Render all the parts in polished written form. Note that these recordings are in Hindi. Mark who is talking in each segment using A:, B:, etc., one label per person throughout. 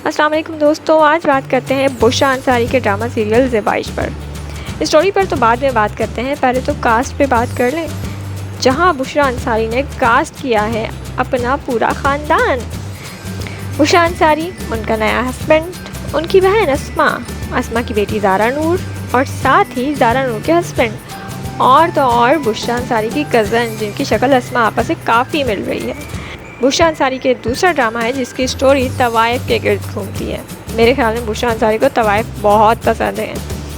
A: अस्सलाम वालेकुम दोस्तों, आज बात करते हैं बुशरा अंसारी के ड्रामा सीरियल ज़ेबाइश पर। स्टोरी पर तो बाद में बात करते हैं, पहले तो कास्ट पे बात कर लें। जहां बुशरा अंसारी ने कास्ट किया है अपना पूरा ख़ानदान। बुशरा अंसारी, उनका नया हस्बैंड, उनकी बहन अस्मा की बेटी ज़ारा नूर और साथ ही ज़ारा नूर के हस्बैंड और तो और बुशरा अंसारी की कज़न जिनकी शक्ल अस्मा आपा से काफ़ी मिल रही है। बुशरा अंसारी के दूसरा ड्रामा है जिसकी स्टोरी तवाइफ के गिर्द घूमती है। मेरे ख्याल में बुशरा अंसारी को तवाइफ बहुत पसंद है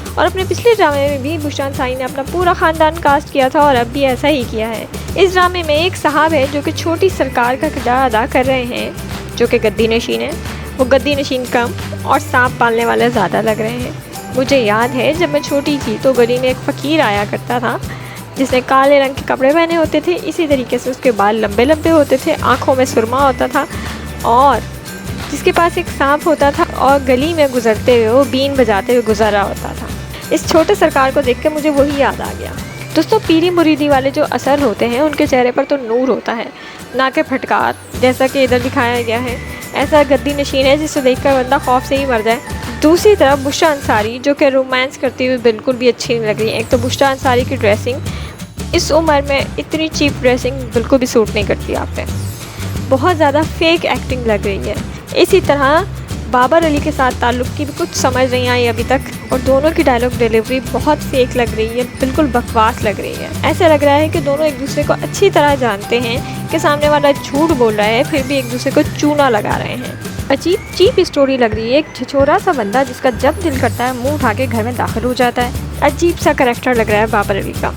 A: और अपने पिछले ड्रामे में भी बुशरा अंसारी ने अपना पूरा ख़ानदान कास्ट किया था और अब भी ऐसा ही किया है। इस ड्रामे में एक साहब है जो कि छोटी सरकार का किरदार अदा कर रहे हैं, जो कि गद्दी नशीन है। वो गद्दी नशीन कम और सांप पालने वाले ज़्यादा लग रहे हैं। मुझे याद है जब मैं छोटी थी तो गली में एक फ़कीर आया करता था जिसने काले रंग के कपड़े पहने होते थे, इसी तरीके से उसके बाल लंबे लंबे होते थे, आँखों में सुरमा होता था और जिसके पास एक सांप होता था और गली में गुजरते हुए वो बीन बजाते हुए गुजर रहा होता था। इस छोटे सरकार को देख कर मुझे वही याद आ गया। दोस्तों, पीरी मुरीदी वाले जो असल होते हैं उनके चेहरे पर तो नूर होता है, ना के फटकार, जैसा कि इधर दिखाया गया है। ऐसा गद्दी नशीन है जिसे देखकर बंदा खौफ से ही मर जाए। दूसरी तरफ बुशरा अंसारी जो कि रोमांस करती हुई बिल्कुल भी अच्छी नहीं लग रही है। एक तो बुशरा अंसारी की ड्रेसिंग इस उम्र में इतनी चीप ड्रेसिंग बिल्कुल भी सूट नहीं करती आप पे, बहुत ज़्यादा फेक एक्टिंग लग रही है। इसी तरह बाबर अली के साथ ताल्लुक़ की भी कुछ समझ नहीं आई अभी तक और दोनों की डायलॉग डिलीवरी बहुत फेक लग रही है, बिल्कुल बकवास लग रही है। ऐसा लग रहा है कि दोनों एक दूसरे को अच्छी तरह जानते हैं कि सामने वाला झूठ बोल रहा है फिर भी एक दूसरे को चूना लगा रहे हैं। अजीब चीप स्टोरी लग रही है। एक छिछोरा सा बंदा जिसका जब दिल करता है मुँह उठा के घर में दाखिल हो जाता है। अजीब सा करैक्टर लग रहा है बाबर अली का।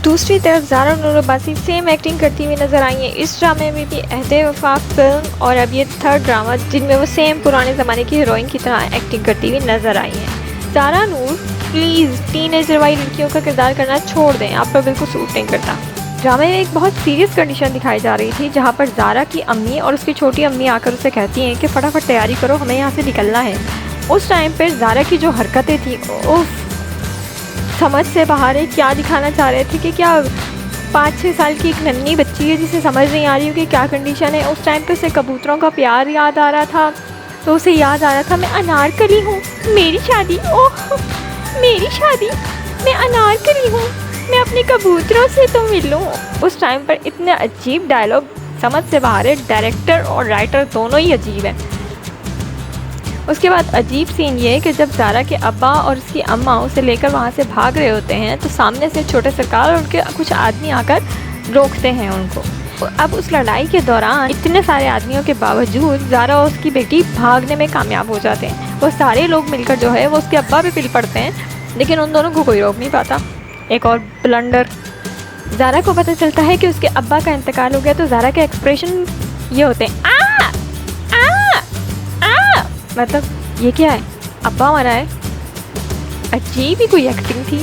A: दूसरी तरफ ज़ारा नूर अब्बासी सेम एक्टिंग करती हुई नज़र आई हैं इस ड्रामे में भी। अहदे वफा फिल्म और अब ये थर्ड ड्रामा जिनमें वो सेम पुराने ज़माने की हीरोइन की तरह एक्टिंग करती हुई नज़र आई हैं। ज़ारा नूर, प्लीज़ टीनेजर वाली लड़कियों का किरदार करना छोड़ दें, आप पर बिल्कुल सूट नहीं करता। ड्रामे में एक बहुत सीरियस कंडीशन दिखाई जा रही थी जहाँ पर ज़ारा की अम्मी और उसकी छोटी अम्मी आकर उसे कहती हैं कि फटाफट तैयारी करो, हमें यहाँ से निकलना है। उस टाइम पर ज़ारा की जो हरकतें थी, उफ, समझ से बाहर है। क्या दिखाना चाह रहे थे कि क्या 5-6 साल की एक नन्ही बच्ची है जिसे समझ नहीं आ रही हो कि क्या कंडीशन है। उस टाइम पे उसे कबूतरों का प्यार याद आ रहा था, तो उसे याद आ रहा था मैं अनारकली हूँ, मेरी शादी, ओह मेरी शादी, मैं अनारकली हूँ, मैं अपने कबूतरों से तो मिलूँ। उस टाइम पर इतने अजीब डायलॉग, समझ से बाहर है। डायरेक्टर और राइटर दोनों ही अजीब हैं। उसके बाद अजीब सीन ये है कि जब ज़ारा के अब्बा और उसकी अम्मा उसे लेकर वहाँ से भाग रहे होते हैं तो सामने से छोटे सरकार और उनके कुछ आदमी आकर रोकते हैं उनको। अब उस लड़ाई के दौरान इतने सारे आदमियों के बावजूद ज़ारा और उसकी बेटी भागने में कामयाब हो जाते हैं। वो सारे लोग मिलकर जो है वो उसके अब्बा पे पिल पड़ते हैं, लेकिन उन दोनों को कोई रोक नहीं पाता। एक और ब्लंडर, ज़ारा को पता चलता है कि उसके अब्बा का इंतकाल हो गया तो ज़ारा के एक्सप्रेशन ये होते हैं, मतलब ये क्या है, अब्बा मरा है। अजीब ही कोई एक्टिंग थी,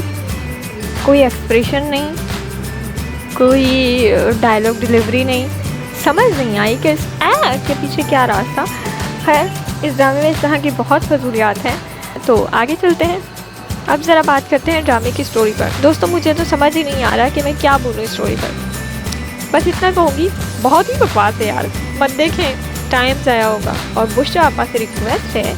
A: कोई एक्सप्रेशन नहीं, कोई डायलॉग डिलीवरी नहीं, समझ नहीं आई कि इस के पीछे क्या रास्ता है। इस ड्रामे में इस तरह की बहुत फजूलियात हैं। तो आगे चलते हैं, अब ज़रा बात करते हैं ड्रामे की स्टोरी पर। दोस्तों, मुझे तो समझ ही नहीं आ रहा कि मैं क्या बोलूँ इस स्टोरी पर, बस इतना कहूँगी बहुत ही बकवास है यार, मत देखें, टाइम ज़ाया होगा। और बुशरा आपा से रिक्वेस्ट है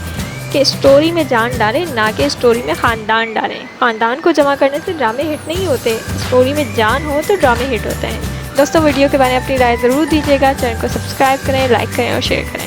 A: कि स्टोरी में जान डालें, ना कि स्टोरी में ख़ानदान डालें। ख़ानदान को जमा करने से ड्रामे हिट नहीं होते, स्टोरी में जान हो तो ड्रामे हिट होते हैं। दोस्तों, वीडियो के बारे में अपनी राय ज़रूर दीजिएगा। चैनल को सब्सक्राइब करें, लाइक करें और शेयर करें।